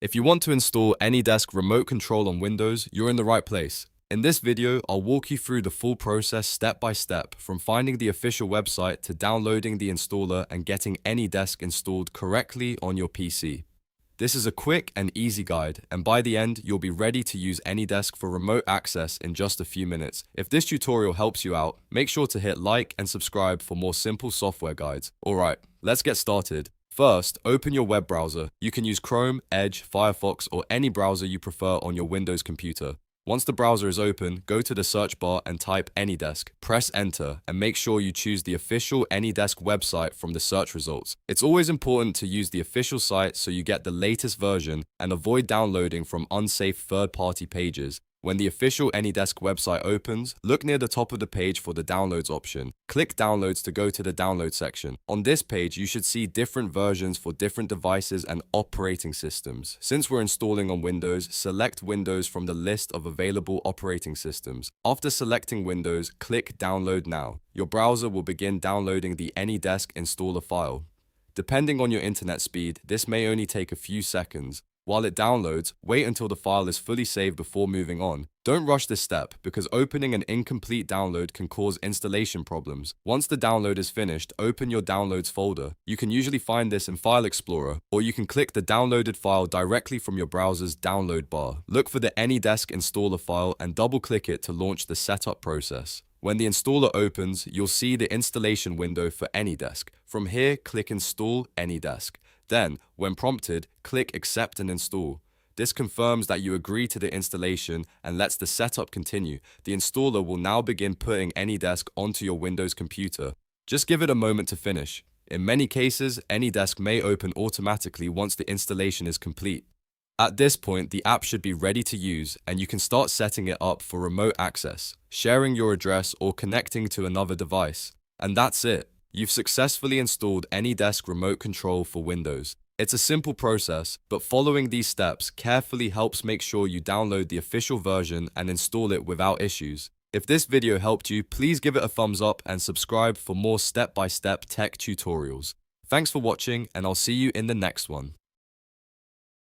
If you want to install AnyDesk remote control on Windows, you're in the right place. In this video, I'll walk you through the full process step by step, from finding the official website to downloading the installer and getting AnyDesk installed correctly on your PC. This is a quick and easy guide, and by the end, you'll be ready to use AnyDesk for remote access in just a few minutes. If this tutorial helps you out, make sure to hit like and subscribe for more simple software guides. Alright, let's get started. First, open your web browser. You can use Chrome, Edge, Firefox, or any browser you prefer on your Windows computer. Once the browser is open, go to the search bar and type AnyDesk. Press enter and make sure you choose the official AnyDesk website from the search results. It's always important to use the official site so you get the latest version and avoid downloading from unsafe third-party pages. When the official AnyDesk website opens, look near the top of the page for the Downloads option. Click Downloads to go to the Download section. On this page, you should see different versions for different devices and operating systems. Since we're installing on Windows, select Windows from the list of available operating systems. After selecting Windows, click Download Now. Your browser will begin downloading the AnyDesk installer file. Depending on your internet speed, this may only take a few seconds. While it downloads, wait until the file is fully saved before moving on. Don't rush this step, because opening an incomplete download can cause installation problems. Once the download is finished, open your Downloads folder. You can usually find this in File Explorer, or you can click the downloaded file directly from your browser's download bar. Look for the AnyDesk installer file and double-click it to launch the setup process. When the installer opens, you'll see the installation window for AnyDesk. From here, click Install AnyDesk. Then, when prompted, click Accept and Install. This confirms that you agree to the installation and lets the setup continue. The installer will now begin putting AnyDesk onto your Windows computer. Just give it a moment to finish. In many cases, AnyDesk may open automatically once the installation is complete. At this point, the app should be ready to use, and you can start setting it up for remote access, sharing your address, or connecting to another device. And that's it. You've successfully installed AnyDesk remote control for Windows. It's a simple process, but following these steps carefully helps make sure you download the official version and install it without issues. If this video helped you, please give it a thumbs up and subscribe for more step-by-step tech tutorials. Thanks for watching, and I'll see you in the next one.